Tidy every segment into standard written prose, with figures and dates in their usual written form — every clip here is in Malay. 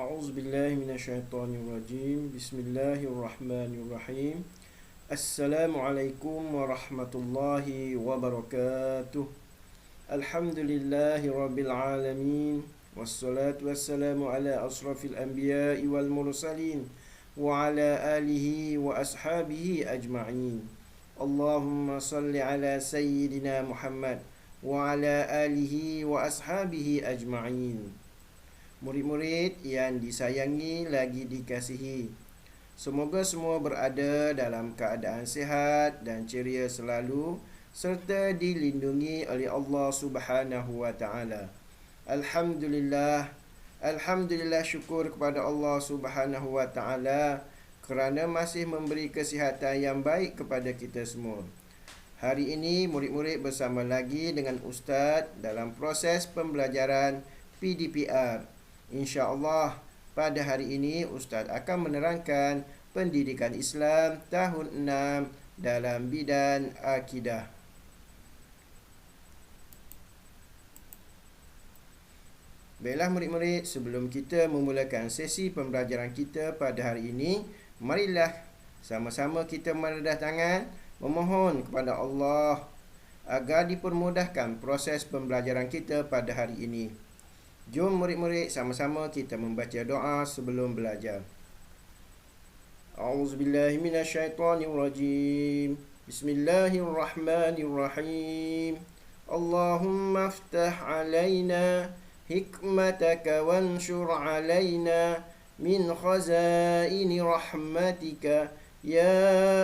أعوذ بالله من الشيطان الرجيم بسم الله الرحمن الرحيم السلام عليكم ورحمة الله وبركاته الحمد لله رب العالمين والصلاة والسلام على أشرف الأنبياء والمرسلين وعلى آله وأصحابه أجمعين اللهم صل على سيدنا محمد وعلى آله وأصحابه أجمعين. Murid-murid yang disayangi lagi dikasihi, semoga semua berada dalam keadaan sihat dan ceria selalu serta dilindungi oleh Allah Subhanahu wa taala. Alhamdulillah, alhamdulillah, syukur kepada Allah Subhanahu wa taala kerana masih memberi kesihatan yang baik kepada kita semua. Hari ini murid-murid bersama lagi dengan Ustaz dalam proses pembelajaran PDPR. InsyaAllah pada hari ini Ustaz akan menerangkan pendidikan Islam tahun 6 dalam bidang akidah. Baiklah murid-murid, sebelum kita memulakan sesi pembelajaran kita pada hari ini, marilah sama-sama kita meredah tangan memohon kepada Allah agar dipermudahkan proses pembelajaran kita pada hari ini. Jom murid-murid sama-sama kita membaca doa sebelum belajar. A'udzubillahi minasyaitonirrajim. Bismillahirrahmanirrahim. Allahumma aftah alaina hikmataka wanshur alaina min khazaini rahmatika ya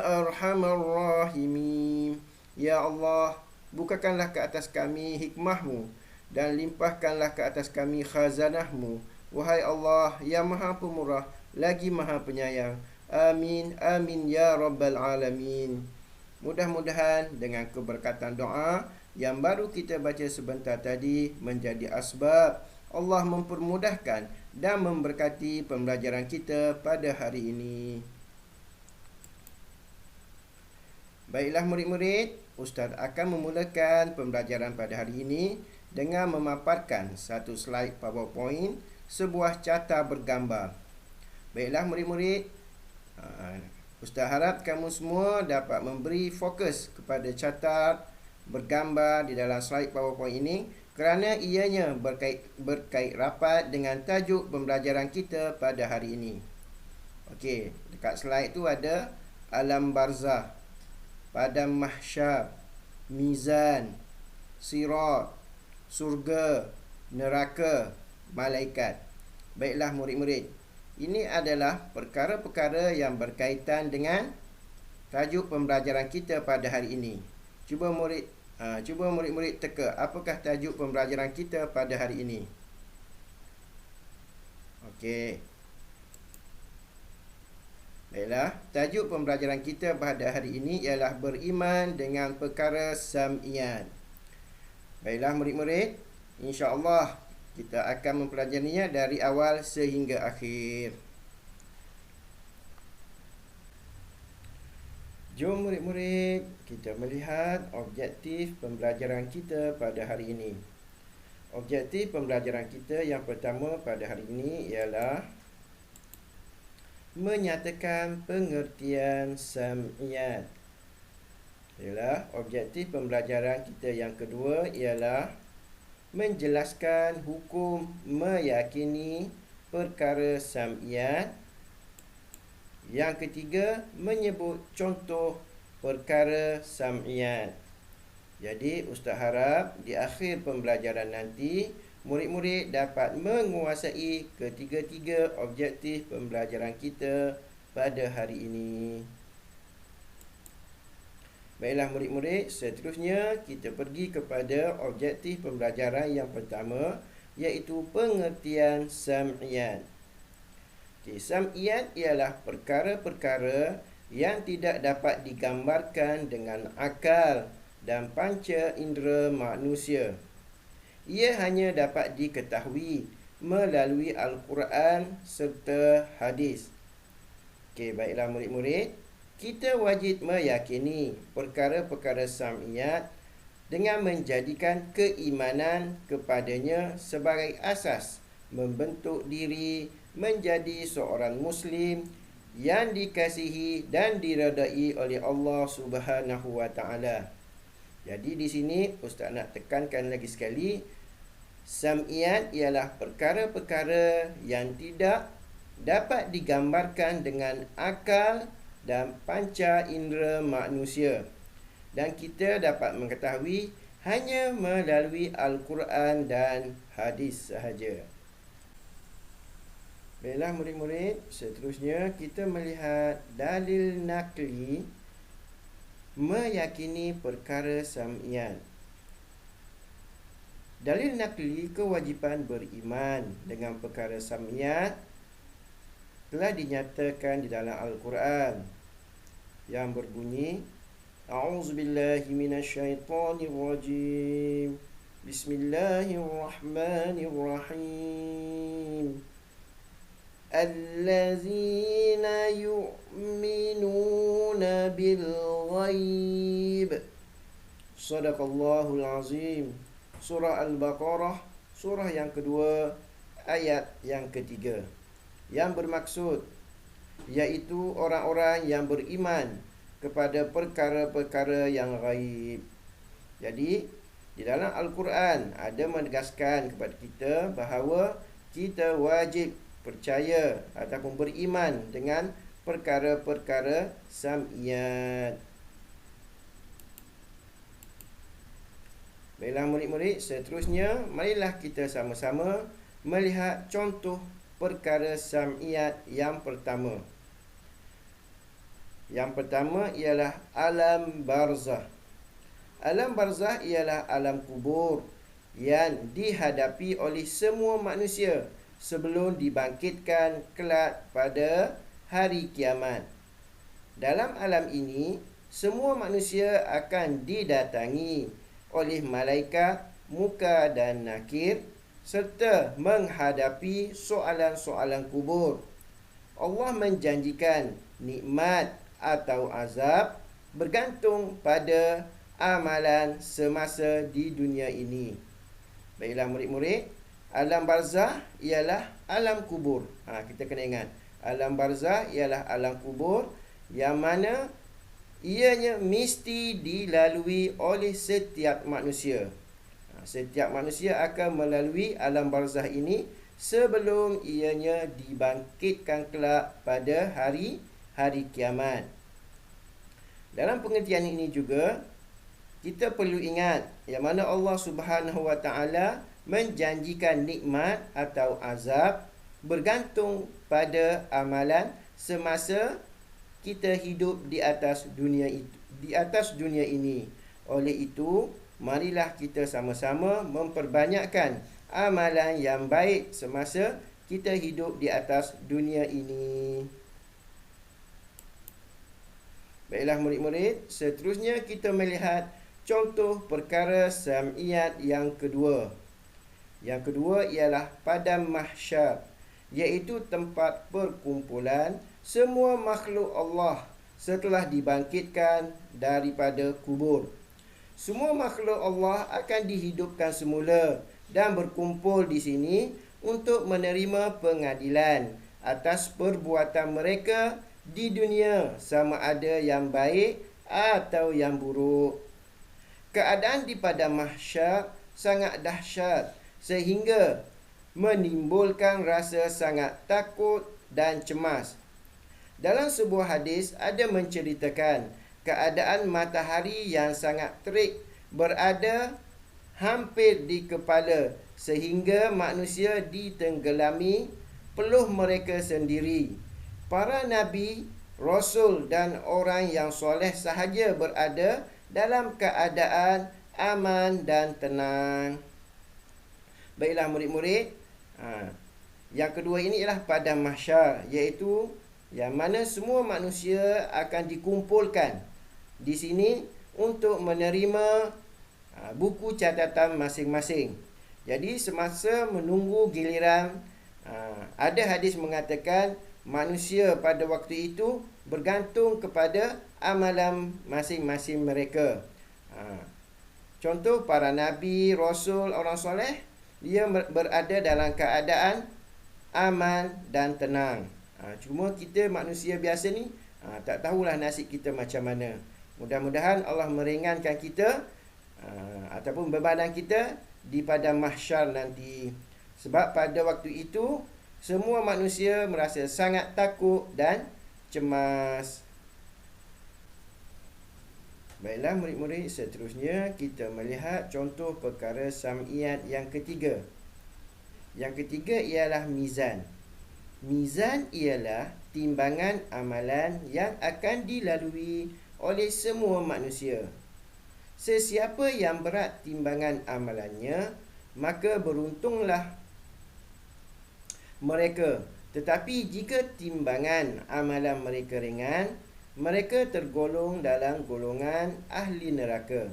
arhamar rahimin. Ya Allah, bukakanlah ke atas kami hikmahmu dan limpahkanlah ke atas kami khazanahmu. Wahai Allah yang maha pemurah lagi maha penyayang. Amin, amin ya rabbal alamin. Mudah-mudahan dengan keberkatan doa yang baru kita baca sebentar tadi menjadi asbab Allah mempermudahkan dan memberkati pembelajaran kita pada hari ini. Baiklah murid-murid, Ustaz akan memulakan pembelajaran pada hari ini dengan memaparkan satu slide PowerPoint, sebuah carta bergambar. Baiklah murid-murid, Ustaz harap kamu semua dapat memberi fokus kepada carta bergambar di dalam slide PowerPoint ini kerana ianya berkait rapat dengan tajuk pembelajaran kita pada hari ini. Okey, dekat slide tu ada alam barzah, padang mahsyar, mizan, sirat, surga, neraka, malaikat. Baiklah murid-murid, ini adalah perkara-perkara yang berkaitan dengan tajuk pembelajaran kita pada hari ini. Cuba murid-murid teka apakah tajuk pembelajaran kita pada hari ini. Okey. Baiklah, tajuk pembelajaran kita pada hari ini ialah beriman dengan perkara sam'iyat. Baiklah murid-murid, insya-Allah kita akan mempelajarinya dari awal sehingga akhir. Jom murid-murid, kita melihat objektif pembelajaran kita pada hari ini. Objektif pembelajaran kita yang pertama pada hari ini ialah menyatakan pengertian sam'iyat. Ialah objektif pembelajaran kita yang kedua ialah menjelaskan hukum meyakini perkara sam'iyat. Yang ketiga, menyebut contoh perkara sam'iyat. Jadi Ustaz harap di akhir pembelajaran nanti murid-murid dapat menguasai ketiga-tiga objektif pembelajaran kita pada hari ini. Baiklah murid-murid, seterusnya kita pergi kepada objektif pembelajaran yang pertama, iaitu pengertian sam'iyat. Okay, sam'iyat ialah perkara-perkara yang tidak dapat digambarkan dengan akal dan panca indera manusia. Ia hanya dapat diketahui melalui Al-Quran serta hadis. Okey, baiklah murid-murid, kita wajib meyakini perkara-perkara sam'iyat dengan menjadikan keimanan kepadanya sebagai asas membentuk diri menjadi seorang Muslim yang dikasihi dan diredai oleh Allah Subhanahu wa taala. Jadi di sini Ustaz nak tekankan lagi sekali, sam'iyat ialah perkara-perkara yang tidak dapat digambarkan dengan akal dan panca indera manusia, dan kita dapat mengetahui hanya melalui Al-Quran dan hadis sahaja. Baiklah murid-murid, seterusnya kita melihat dalil nakli meyakini perkara sam'iyat. Dalil nakli kewajipan beriman dengan perkara sam'iyat telah dinyatakan di dalam Al-Quran yang berbunyi, A'udzubillahi minasyaitonirrajim. Bismillahirrahmanirrahim. Allazina yu'minuna bil ghaib. Sadaqallahul azim. Surah Al-Baqarah, surah yang kedua, ayat yang ketiga. Yang bermaksud iaitu orang-orang yang beriman kepada perkara-perkara yang ghaib. Jadi di dalam Al-Quran ada menegaskan kepada kita bahawa kita wajib percaya ataupun beriman dengan perkara-perkara sam'iyat. Baiklah murid-murid, seterusnya marilah kita sama-sama melihat contoh perkara sam'iyat yang pertama. Yang pertama ialah alam barzah. Alam barzah ialah alam kubur yang dihadapi oleh semua manusia sebelum dibangkitkan kelak pada hari kiamat. Dalam alam ini, semua manusia akan didatangi oleh malaikat muka dan nakir serta menghadapi soalan-soalan kubur. Allah menjanjikan nikmat atau azab bergantung pada amalan semasa di dunia ini. Baiklah murid-murid, alam barzah ialah alam kubur. Kita kena ingat, alam barzah ialah alam kubur yang mana ianya mesti dilalui oleh setiap manusia. Setiap manusia akan melalui alam barzah ini sebelum ianya dibangkitkan kelak pada hari kiamat. Dalam pengertian ini juga kita perlu ingat yang mana Allah Subhanahu wa taala menjanjikan nikmat atau azab bergantung pada amalan semasa kita hidup di atas dunia ini. Oleh itu, marilah kita sama-sama memperbanyakkan amalan yang baik semasa kita hidup di atas dunia ini. Baiklah murid-murid, seterusnya kita melihat contoh perkara sam'iyat yang kedua. Yang kedua ialah padang mahsyar, iaitu tempat perkumpulan semua makhluk Allah setelah dibangkitkan daripada kubur. Semua makhluk Allah akan dihidupkan semula dan berkumpul di sini untuk menerima pengadilan atas perbuatan mereka di dunia, sama ada yang baik atau yang buruk. Keadaan di padang mahsyar sangat dahsyat sehingga menimbulkan rasa sangat takut dan cemas. Dalam sebuah hadis ada menceritakan keadaan matahari yang sangat terik berada hampir di kepala sehingga manusia ditenggelami peluh mereka sendiri. Para nabi, rasul dan orang yang soleh sahaja berada dalam keadaan aman dan tenang. Baiklah murid-murid, yang kedua ini ialah padang mahsyar, iaitu yang mana semua manusia akan dikumpulkan di sini untuk menerima buku catatan masing-masing. Jadi semasa menunggu giliran, ada hadis mengatakan manusia pada waktu itu bergantung kepada amalan masing-masing mereka. Contoh para nabi, rasul, orang soleh, Dia berada dalam keadaan aman dan tenang. Cuma kita manusia biasa ni tak tahulah nasib kita macam mana. Mudah-mudahan Allah meringankan kita ataupun bebanan kita di padang mahsyar nanti. Sebab pada waktu itu semua manusia merasa sangat takut dan cemas. Baiklah murid-murid, seterusnya kita melihat contoh perkara sam'iyat yang ketiga. Yang ketiga ialah mizan. Mizan ialah timbangan amalan yang akan dilalui oleh semua manusia. Sesiapa yang berat timbangan amalannya, maka beruntunglah mereka. Tetapi jika timbangan amalan mereka ringan, mereka tergolong dalam golongan ahli neraka.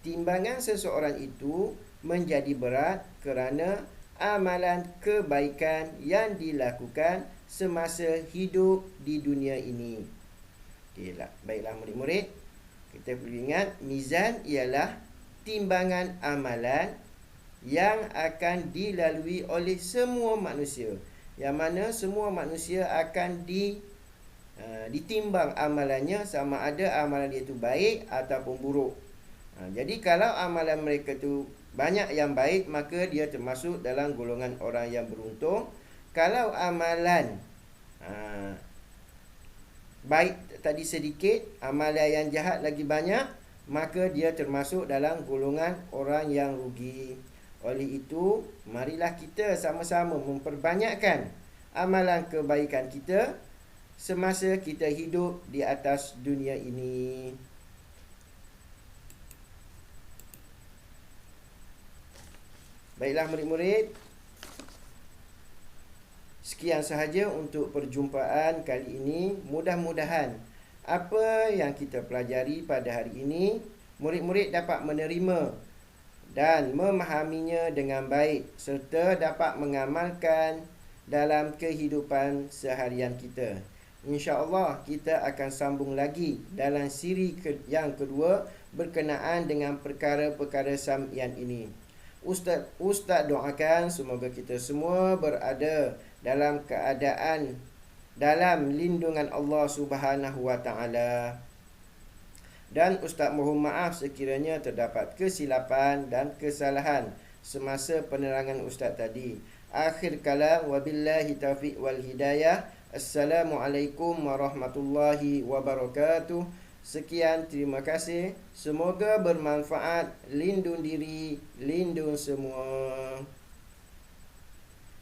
Timbangan seseorang itu menjadi berat kerana amalan kebaikan yang dilakukan semasa hidup di dunia ini. Baiklah murid-murid, kita perlu ingat mizan ialah timbangan amalan yang akan dilalui oleh semua manusia. Yang mana semua manusia akan ditimbang amalannya, sama ada amalan dia tu baik ataupun buruk. Jadi kalau amalan mereka tu banyak yang baik, maka dia termasuk dalam golongan orang yang beruntung. Kalau amalan baik tadi sedikit, amalan yang jahat lagi banyak, maka dia termasuk dalam golongan orang yang rugi. Oleh itu, marilah kita sama-sama memperbanyakkan amalan kebaikan kita semasa kita hidup di atas dunia ini. Baiklah murid-murid, sekian sahaja untuk perjumpaan kali ini. Mudah-mudahan apa yang kita pelajari pada hari ini, murid-murid dapat menerima dan memahaminya dengan baik, serta dapat mengamalkan dalam kehidupan seharian kita. InsyaAllah kita akan sambung lagi dalam siri yang kedua berkenaan dengan perkara-perkara sam'ian ini. Ustaz doakan semoga kita semua berada dalam keadaan dalam lindungan Allah Subhanahu wa taala. Dan Ustaz mohon maaf sekiranya terdapat kesilapan dan kesalahan semasa penerangan Ustaz tadi. Akhir kalam, wabillahi taufiq wal hidayah. Assalamualaikum warahmatullahi wabarakatuh. Sekian, terima kasih. Semoga bermanfaat. Lindung diri, lindung semua.